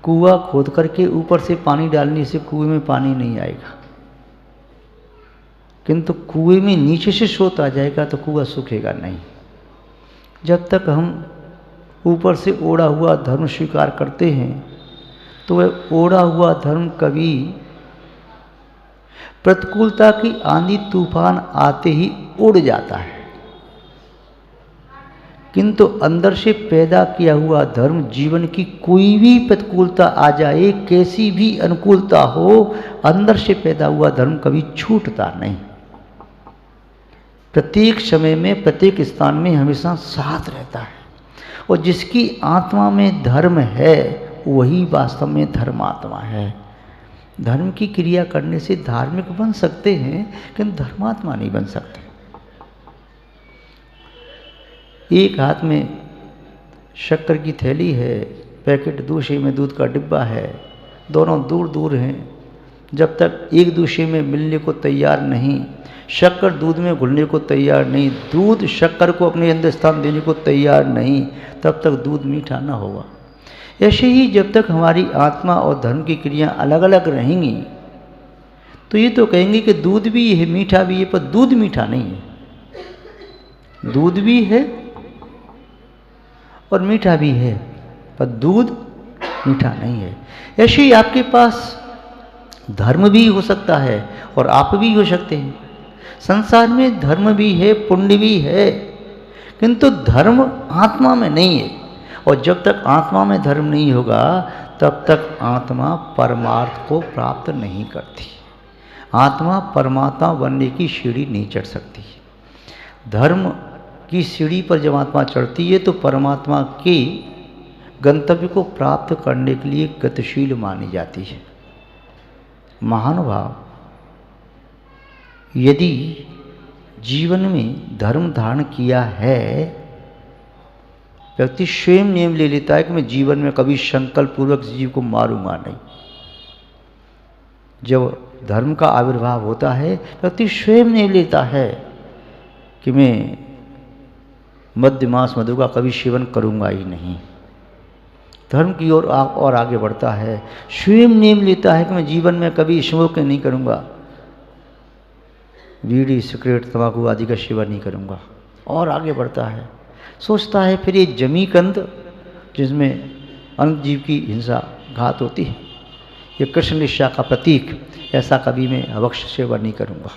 कुआं खोद करके ऊपर से पानी डालने से कुएं में पानी नहीं आएगा, किंतु कुएं में नीचे से स्रोत आ जाएगा तो कुआं सूखेगा नहीं। जब तक हम ऊपर से ओढ़ा हुआ धर्म स्वीकार करते हैं तो वह ओढ़ा हुआ धर्म कभी प्रतिकूलता की आंधी तूफान आते ही उड़ जाता है, किंतु अंदर से पैदा किया हुआ धर्म जीवन की कोई भी प्रतिकूलता आ जाए, कैसी भी अनुकूलता हो, अंदर से पैदा हुआ धर्म कभी छूटता नहीं। प्रत्येक समय में प्रत्येक स्थान में हमेशा साथ रहता है। और जिसकी आत्मा में धर्म है वही वास्तव में धर्मात्मा है। धर्म की क्रिया करने से धार्मिक बन सकते हैं किंतु धर्मात्मा नहीं बन सकते। एक हाथ में शक्कर की थैली है, पैकेट दूसरे में दूध का डिब्बा है, दोनों दूर दूर हैं। जब तक एक दूसरे में मिलने को तैयार नहीं, शक्कर दूध में घुलने को तैयार नहीं, दूध शक्कर को अपने अंदर स्थान देने को तैयार नहीं, तब तक दूध मीठा ना होगा। ऐसे ही जब तक हमारी आत्मा और धर्म की क्रियाएं अलग अलग रहेंगी तो ये तो कहेंगे कि दूध भी है मीठा भी है, पर दूध मीठा नहीं है। दूध भी है और मीठा भी है, पर दूध मीठा नहीं है। ऐसे ही आपके पास धर्म भी हो सकता है और आप भी हो सकते हैं। संसार में धर्म भी है, पुण्य भी है, किंतु धर्म आत्मा में नहीं है। और जब तक आत्मा में धर्म नहीं होगा तब तक आत्मा परमार्थ को प्राप्त नहीं करती। आत्मा परमात्मा बनने की सीढ़ी नहीं चढ़ सकती। धर्म की सीढ़ी पर जब आत्मा चढ़ती है तो परमात्मा के गंतव्य को प्राप्त करने के लिए गतिशील मानी जाती है। महानुभाव, यदि जीवन में धर्म धारण किया है, व्यक्ति स्वयं नियम ले लेता है कि मैं जीवन में कभी संकल्प पूर्वक जीव को मारूंगा नहीं। जब धर्म का आविर्भाव होता है व्यक्ति स्वयं नियम लेता है कि मैं मद्य मांस मधु का कभी सेवन करूंगा ही नहीं। धर्म की ओर और आगे बढ़ता है, स्वयं नियम लेता है कि मैं जीवन में कभी स्मोक नहीं करूंगा, बीड़ी सिगरेट तंबाकू आदि का सेवन नहीं करूंगा, और आगे बढ़ता है। सोचता है फिर ये जमी कंद जिसमें अनंत जीव की हिंसा घात होती है, ये कृष्ण निष्ठा का प्रतीक, ऐसा कभी मैं अवश्य सेवन नहीं करूंगा।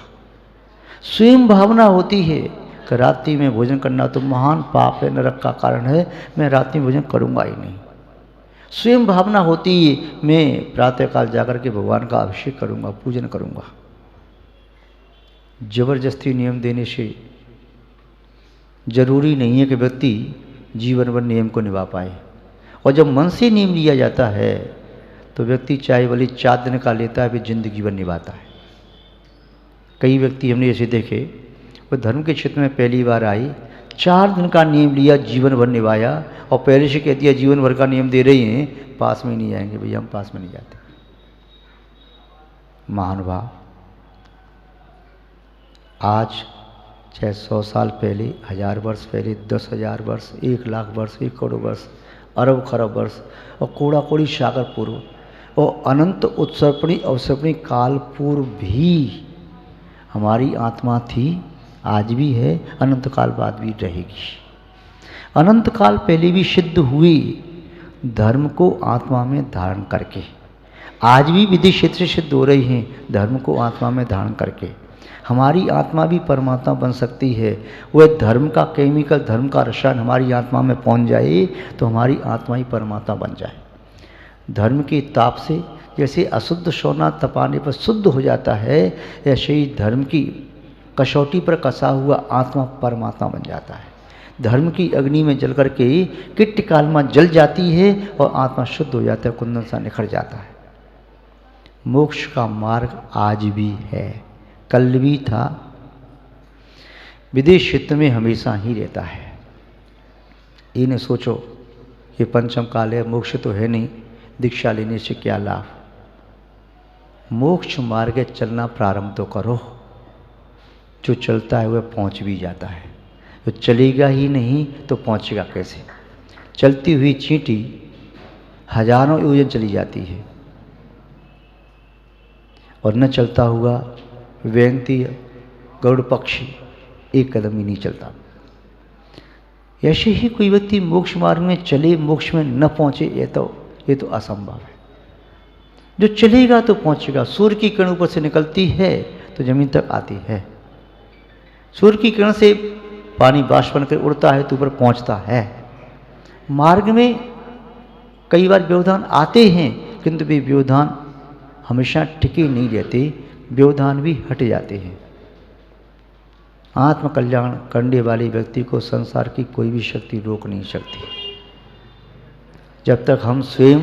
स्वयं भावना होती है कि रात्रि में भोजन करना तो महान पाप है, नरक का कारण है, मैं रात्रि में भोजन करूंगा ही नहीं। स्वयं भावना होती है मैं प्रातःकाल जाकर के भगवान का अभिषेक करूंगा, पूजन करूंगा। जबरदस्ती नियम देने से जरूरी नहीं है कि व्यक्ति जीवन भर नियम को निभा पाए। और जब मन से नियम लिया जाता है तो व्यक्ति चाहे भले 4 दिन का लेता है फिर जिंदगी भर निभाता है। कई व्यक्ति हमने ऐसे देखे, वो धर्म के क्षेत्र में पहली बार आई, 4 दिन का नियम लिया, जीवन भर निभाया, और पहले से कह दिया जीवन भर का नियम दे रही हैं, पास में नहीं आएंगे भैया, हम पास में नहीं जाते। महानुभाव, आज चाहे 100 साल पहले, 1000 वर्ष पहले, 10,000 वर्ष, 1 लाख वर्ष, 1 करोड़ वर्ष, अरब खरब वर्ष, और कोड़ा कोड़ी सागर पूर्व और अनंत उत्सर्पणी अवसर्पणी काल पूर्व भी हमारी आत्मा थी, आज भी है, अनंत काल बाद भी रहेगी। अनंत काल पहले भी सिद्ध हुई धर्म को आत्मा में धारण करके, आज भी विधि क्षेत्र से सिद्ध हो रही हैं धर्म को आत्मा में धारण करके। हमारी आत्मा भी परमात्मा बन सकती है। वह धर्म का केमिकल, धर्म का रसायन हमारी आत्मा में पहुंच जाए तो हमारी आत्मा ही परमात्मा बन जाए। धर्म के ताप से जैसे अशुद्ध सोना तपाने पर शुद्ध हो जाता है, ऐसे ही धर्म की कसौटी पर कसा हुआ आत्मा परमात्मा बन जाता है। धर्म की अग्नि में जल करके किट काल में जल जाती है और आत्मा शुद्ध हो जाता है, कुंदन सा निखर जाता है। मोक्ष का मार्ग आज भी है, कल भी था, विदेश क्षेत्र में हमेशा ही रहता है। ये न सोचो ये पंचम काल है, मोक्ष तो है नहीं, दीक्षा लेने से क्या लाभ। मोक्ष मार्ग चलना प्रारंभ तो करो, जो चलता है वह पहुंच भी जाता है, जो चलेगा ही नहीं तो पहुंचेगा कैसे। चलती हुई चींटी हजारों योजन चली जाती है और न चलता हुआ व्यंगती गरुड़ पक्षी एक कदम ही नहीं चलता। ऐसे ही कोई व्यक्ति मोक्ष मार्ग में चले मोक्ष में न पहुंचे, ये तो असंभव है। जो चलेगा तो पहुंचेगा। सूर्य की किरण ऊपर से निकलती है तो जमीन तक आती है। सूर्य की किरण से पानी बाष्प बनकर उड़ता है तो ऊपर पहुंचता है। मार्ग में कई बार व्यवधान आते हैं, किंतु वे व्यवधान हमेशा टिके नहीं रहते, व्यवधान भी हट जाते हैं। आत्म कल्याण करने वाले व्यक्ति को संसार की कोई भी शक्ति रोक नहीं सकती। जब तक हम स्वयं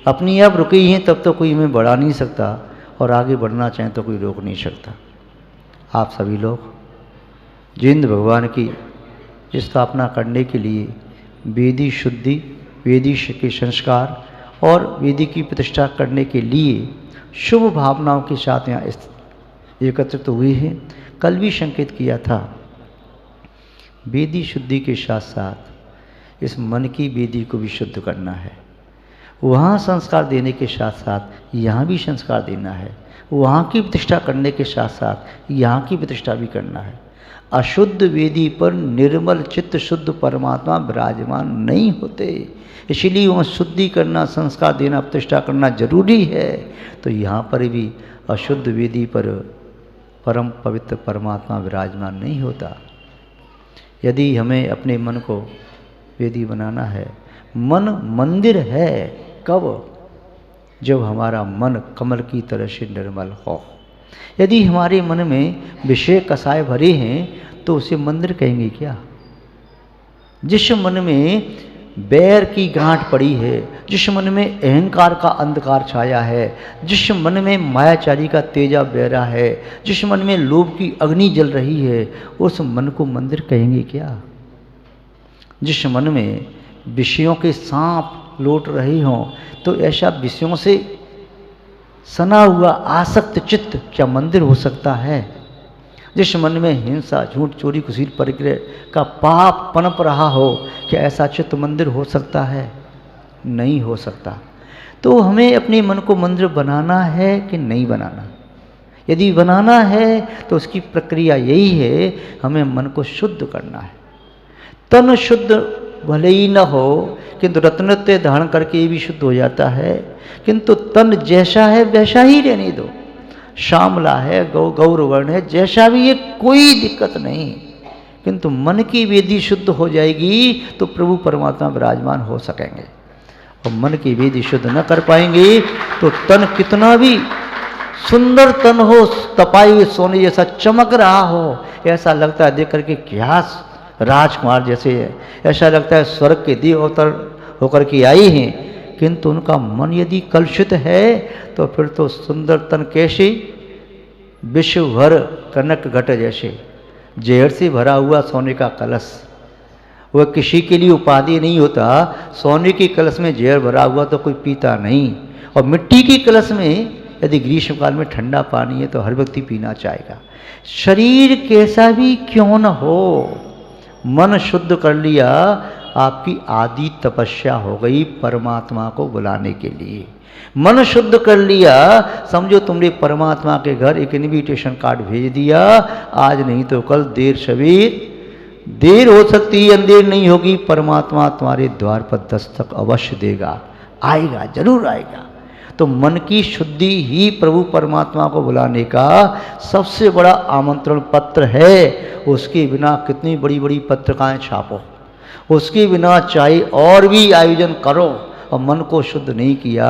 अपनी आप रुके ही हैं तब तक कोई हमें बढ़ा नहीं सकता, और आगे बढ़ना चाहें तो कोई रोक नहीं सकता। आप सभी लोग जिंद भगवान की स्थापना करने के लिए वेदी शुद्धि, वेदी के संस्कार और वेदी की प्रतिष्ठा करने के लिए शुभ भावनाओं के साथ यहाँ एकत्रित हुए हैं। कल भी संकेत किया था, वेदी शुद्धि के साथ साथ इस मन की वेदी को भी शुद्ध करना है। वहाँ संस्कार देने के साथ साथ यहाँ भी संस्कार देना है। वहाँ की प्रतिष्ठा करने के साथ साथ यहाँ की प्रतिष्ठा भी करना है। अशुद्ध वेदी पर निर्मल चित्त शुद्ध परमात्मा विराजमान नहीं होते, इसलिए वहाँ शुद्धि करना, संस्कार देना, प्रतिष्ठा करना जरूरी है। तो यहाँ पर भी अशुद्ध वेदी पर परम पवित्र परमात्मा विराजमान नहीं होता। यदि हमें अपने मन को वेदी बनाना है, मन मंदिर है कब? जब हमारा मन कमल की तरह से निर्मल हो। यदि हमारे मन में विषय कसाय भरे हैं तो उसे मंदिर कहेंगे क्या? जिस मन में बैर की गांठ पड़ी है, जिस मन में अहंकार का अंधकार छाया है, जिस मन में मायाचारी का तेजा बहरा है, जिस मन में लोभ की अग्नि जल रही है, उस मन को मंदिर कहेंगे क्या? जिस मन में विषयों के सांप लौट रहे हों तो ऐसा विषयों से सना हुआ आसक्त चित्त क्या मंदिर हो सकता है? जिस मन में हिंसा, झूठ, चोरी, कुसील, परिग्रह का पाप पनप रहा हो, क्या ऐसा चित्त मंदिर हो सकता है? नहीं हो सकता। तो हमें अपने मन को मंदिर बनाना है कि नहीं बनाना? यदि बनाना है तो उसकी प्रक्रिया यही है, हमें मन को शुद्ध करना है। तन शुद्ध भले ही न हो, किंतु रत्नत्व धारण करके ये भी शुद्ध हो जाता है। किंतु तन जैसा है वैसा ही रहने दो। श्यामला है, गौरवर्ण है, जैसा भी ये कोई दिक्कत नहीं। किंतु मन की वेदी शुद्ध हो जाएगी तो प्रभु परमात्मा विराजमान हो सकेंगे। और मन की वेदी शुद्ध न कर पाएंगे तो तन कितना भी सुंदर तन हो, तपाई हुए सोने जैसा चमक रहा हो, ऐसा लगता है देख करके क्या राजकुमार जैसे है, ऐसा लगता है स्वर्ग के देव अवतार होकर के आई हैं। किंतु उनका मन यदि कलुषित है तो फिर तो सुंदर तन कैसे विश्व भर कनक घट जैसे जहर से भरा हुआ सोने का कलश। वह किसी के लिए उपाधि नहीं होता। सोने के कलश में जहर भरा हुआ तो कोई पीता नहीं, और मिट्टी के कलश में यदि ग्रीष्म काल में ठंडा पानी है तो हर व्यक्ति पीना चाहेगा। शरीर कैसा भी क्यों न हो, मन शुद्ध कर लिया, आपकी आदि तपस्या हो गई परमात्मा को बुलाने के लिए। मन शुद्ध कर लिया, समझो तुमने परमात्मा के घर एक इनविटेशन कार्ड भेज दिया, आज नहीं तो कल, देर सवेर, देर हो सकती है अंधेर नहीं होगी, परमात्मा तुम्हारे द्वार पर दस्तक अवश्य देगा, आएगा, जरूर आएगा। तो मन की शुद्धि ही प्रभु परमात्मा को बुलाने का सबसे बड़ा आमंत्रण पत्र है। उसके बिना कितनी बड़ी बड़ी पत्रिकाएं छापो, उसके बिना चाहे और भी आयोजन करो, और मन को शुद्ध नहीं किया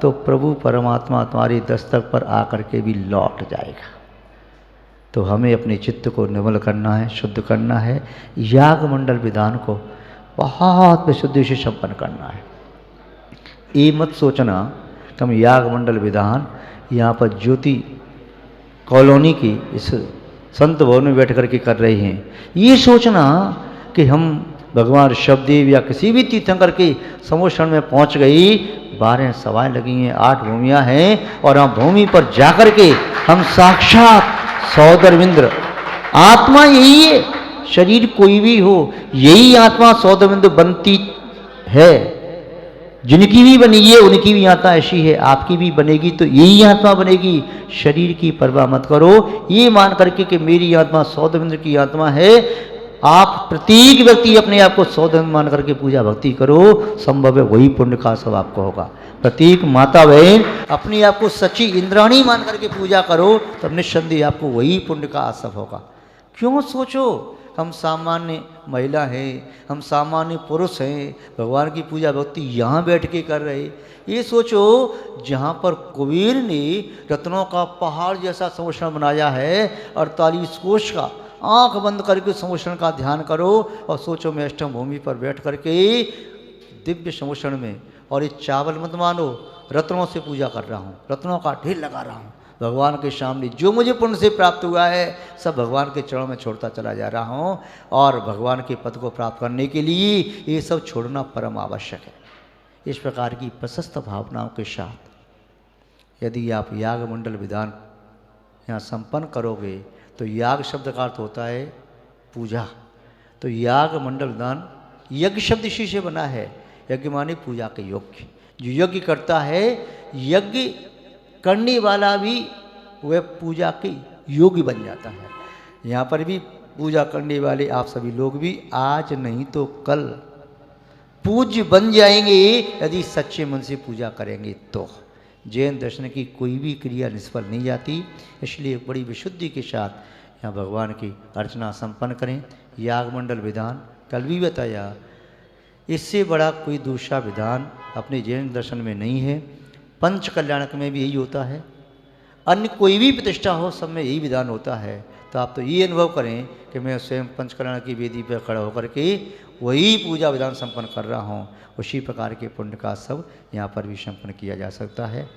तो प्रभु परमात्मा तुम्हारी दस्तक पर आकर के भी लौट जाएगा। तो हमें अपने चित्त को निर्मल करना है, शुद्ध करना है। याग मंडल विधान को बहुत विशुद्धि से संपन्न करना है। ये मत सोचना कि हम याग मंडल विधान यहाँ पर ज्योति कॉलोनी की इस संत भवन में बैठ कर के कर रहे हैं। ये सोचना कि हम भगवान ऋषभदेव या किसी भी तीर्थंकर के समोषण में पहुंच गई, 12 सवाएं लगी हैं, 8 भूमियाँ हैं, और हम भूमि पर जाकर के हम साक्षात सौदरविंद्र, आत्मा यही है, शरीर कोई भी हो, यही आत्मा सौदरविंद्र बनती है। जिनकी भी बनी है उनकी भी आत्मा ऐसी है, आपकी भी बनेगी तो यही आत्मा बनेगी। शरीर की परवाह मत करो, ये मान करके कि मेरी आत्मा सौदेवेंद्र की आत्मा है। आप प्रत्येक व्यक्ति अपने आप को सौदेवेंद्र मान करके पूजा भक्ति करो, संभव है वही पुण्य का सब आपको होगा। प्रत्येक माता बहन अपने आप को सच्ची इंद्राणी मान करके पूजा करो, तब निस्संदेह आपको वही पुण्य का आसव होगा। क्यों सोचो हम सामान्य महिला हैं, हम सामान्य पुरुष हैं, भगवान की पूजा भक्ति यहाँ बैठ के कर रहे। ये सोचो जहाँ पर कुबेर ने रत्नों का पहाड़ जैसा संवत्सरण बनाया है, 48 कोष का, आंख बंद करके संवत्सरण का ध्यान करो और सोचो मैं अष्टम भूमि पर बैठ करके दिव्य संवत्सरण में, और ये चावल मत मानो, रत्नों से पूजा कर रहा हूँ, रत्नों का ढेर लगा रहा हूँ भगवान के सामने। जो मुझे पुण्य से प्राप्त हुआ है सब भगवान के चरणों में छोड़ता चला जा रहा हूँ, और भगवान के पद को प्राप्त करने के लिए ये सब छोड़ना परम आवश्यक है। इस प्रकार की प्रशस्त भावनाओं के साथ यदि आप याग मंडल विधान यहाँ संपन्न करोगे, तो याग शब्द का अर्थ होता है पूजा। तो याग मंडल विधान, यज्ञ शब्द इसी से बना है। यज्ञ माने पूजा के योग्य। जो यज्ञ करता है, यज्ञ करने वाला भी वह पूजा के योग्य बन जाता है। यहाँ पर भी पूजा करने वाले आप सभी लोग भी आज नहीं तो कल पूज्य बन जाएंगे, यदि सच्चे मन से पूजा करेंगे तो। जैन दर्शन की कोई भी क्रिया निष्फल नहीं जाती, इसलिए बड़ी विशुद्धि के साथ यहाँ भगवान की अर्चना संपन्न करें। याग मंडल विधान कल भी बताया, इससे बड़ा कोई दूसरा विधान अपने जैन दर्शन में नहीं है। पंच कल्याणक में भी यही होता है, अन्य कोई भी प्रतिष्ठा हो सब में यही विधान होता है। तो आप तो ये अनुभव करें कि मैं स्वयं पंच कल्याण की वेदी पर खड़ा होकर के वही पूजा विधान संपन्न कर रहा हूँ। उसी प्रकार के पुण्य का सब यहाँ पर भी संपन्न किया जा सकता है।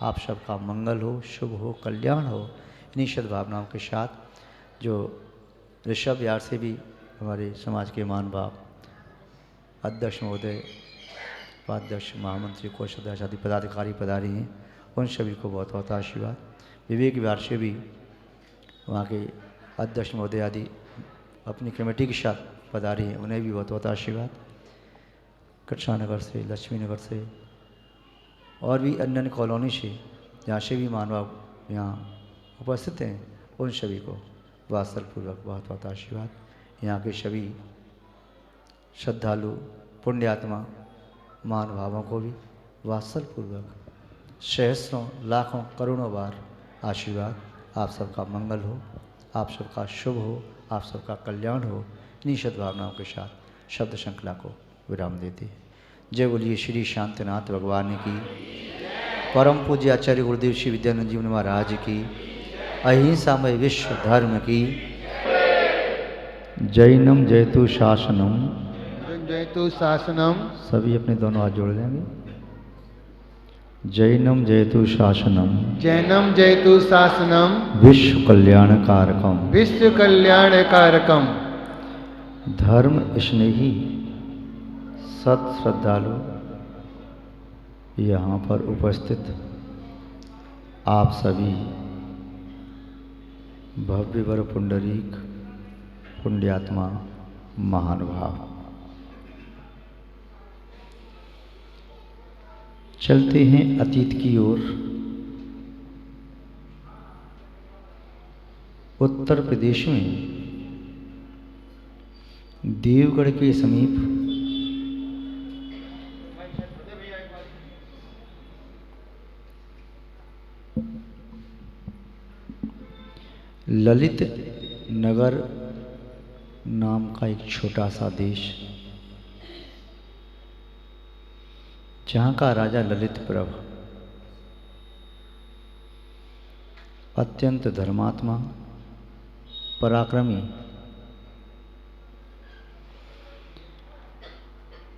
आप सबका मंगल हो, शुभ हो, कल्याण हो। इन्हीं सद्भावनाओं के साथ जो ऋषभ विहार से भी हमारे समाज के महानुभाव अध्यक्ष महोदय, उपाध्यक्ष, महामंत्री, कोषाध्यक्ष आदि पदाधिकारी पधारे हैं, उन सभी को बहुत बहुत आशीर्वाद। विवेक विहार से भी वहाँ के अध्यक्ष महोदय आदि अपनी कमेटी के साथ पधारे हैं, उन्हें भी बहुत बहुत आशीर्वाद। कृष्णा नगर से, लक्ष्मी नगर से और भी अन्य अन्य कॉलोनी से जहाँ से भी मानव यहाँ उपस्थित हैं, उन सभी को वात्सल्यपूर्वक बहुत बहुत आशीर्वाद। यहाँ के सभी श्रद्धालु पुण्यात्मा महानुभावों को भी वात्सल्यपूर्वक सहस्रों लाखों करोड़ों बार आशीर्वाद। आप सबका मंगल हो, आप सबका शुभ हो, आप सबका कल्याण हो। इन्हीं सद्भावनाओं के साथ शब्द श्रृंखला को विराम देते हैं। जय बोलिए श्री शांतिनाथ भगवान की, परम पूज्य आचार्य गुरुदेव श्री विद्यानंद जी महाराज की, अहिंसामय विश्व धर्म की। जैनम जयतु शासनम, जयतु शासनम। सभी अपने दोनों हाथ जोड़ लेंगे। जैनम जयतु शासनम, जैनम जयतु शासनम। विश्व कल्याण कारकम, विश्व कल्याण कारकम। धर्म स्नेही सत श्रद्धालु यहाँ पर उपस्थित आप सभी भव्य वर पुंडरीक पुण्यात्मा महानुभाव, चलते हैं अतीत की ओर। उत्तर प्रदेश में देवगढ़ के समीप ललित नगर नाम का एक छोटा सा देश, जहाँ का राजा ललित प्रभ अत्यंत धर्मात्मा, पराक्रमी,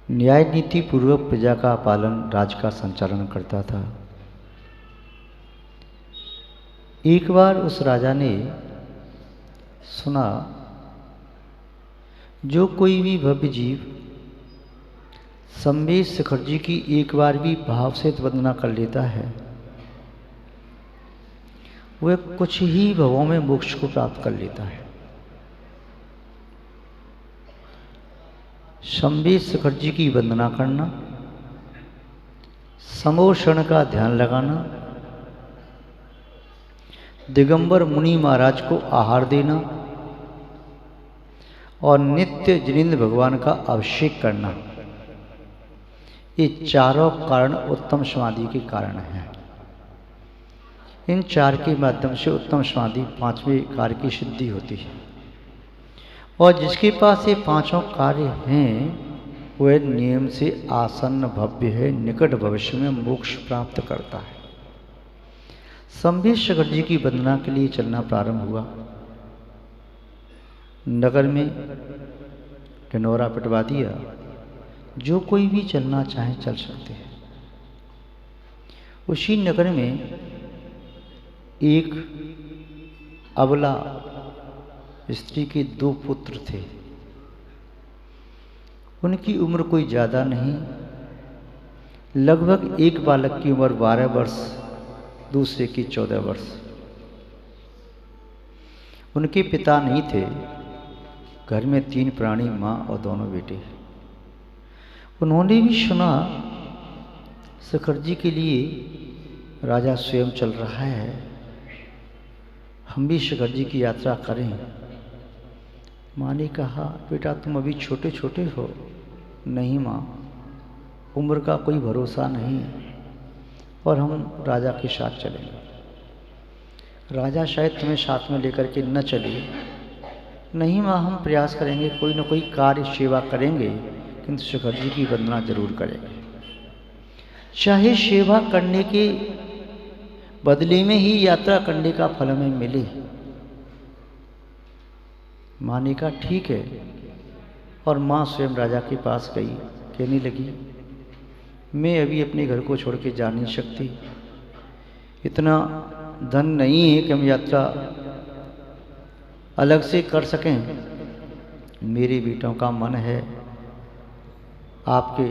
न्याय नीति पूर्वक प्रजा का पालन, राज का संचालन करता था। एक बार उस राजा ने सुना, जो कोई भी भव्य जीव संवेश शिखर जी की एक बार भी भाव से वंदना कर लेता है, वह कुछ ही भवों में मोक्ष को प्राप्त कर लेता है। संवेश शिखर जी की वंदना करना समोषण का ध्यान लगाना, दिगंबर मुनि महाराज को आहार देना और नित्य जिनेंद्र भगवान का अभिषेक करना, ये चारों कारण उत्तम समाधि के कारण हैं। इन चार के माध्यम से उत्तम समाधि पांचवें कार्य की सिद्धि होती है। और जिसके पास ये पांचों कार्य हैं वह नियम से आसन्न भव्य है, निकट भविष्य में मोक्ष प्राप्त करता है। संभीषकर जी की वंदना के लिए चलना प्रारंभ हुआ। नगर में ढिंढोरा पिटवा दिया, जो कोई भी चलना चाहे चल सकते हैं। उसी नगर में एक अबला स्त्री के 2 पुत्र थे। उनकी उम्र कोई ज़्यादा नहीं, लगभग एक बालक की उम्र 12 वर्ष, दूसरे की 14 वर्ष। उनके पिता नहीं थे। घर में 3 प्राणी, माँ और दोनों बेटे। उन्होंने भी सुना शिखर जी के लिए राजा स्वयं चल रहा है, हम भी शिखर जी की यात्रा करें। माँ ने कहा, बेटा तुम अभी छोटे छोटे हो। नहीं माँ, उम्र का कोई भरोसा नहीं और हम राजा के साथ चलेंगे। राजा शायद तुम्हें साथ में लेकर के न चले। नहीं माँ, हम प्रयास करेंगे, कोई न कोई कार्य सेवा करेंगे, किंतु शिखर जी की वंदना जरूर करेंगे। चाहे सेवा करने के बदले में ही यात्रा करने का फल हमें मिले। माँ ने कहा ठीक है। और माँ स्वयं राजा के पास गई, कहने लगी, मैं अभी अपने घर को छोड़ के जा नहीं सकती। इतना धन नहीं है कि हम यात्रा अलग से कर सकें। मेरे बेटों का मन है आपके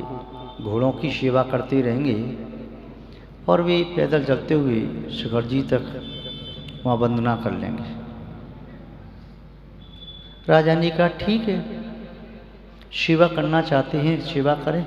घोड़ों की सेवा करते रहेंगे और वे पैदल चलते हुए शिखर जी तक वहाँ वंदना कर लेंगे। राजा ने कहा ठीक है, सेवा करना चाहते हैं सेवा करें।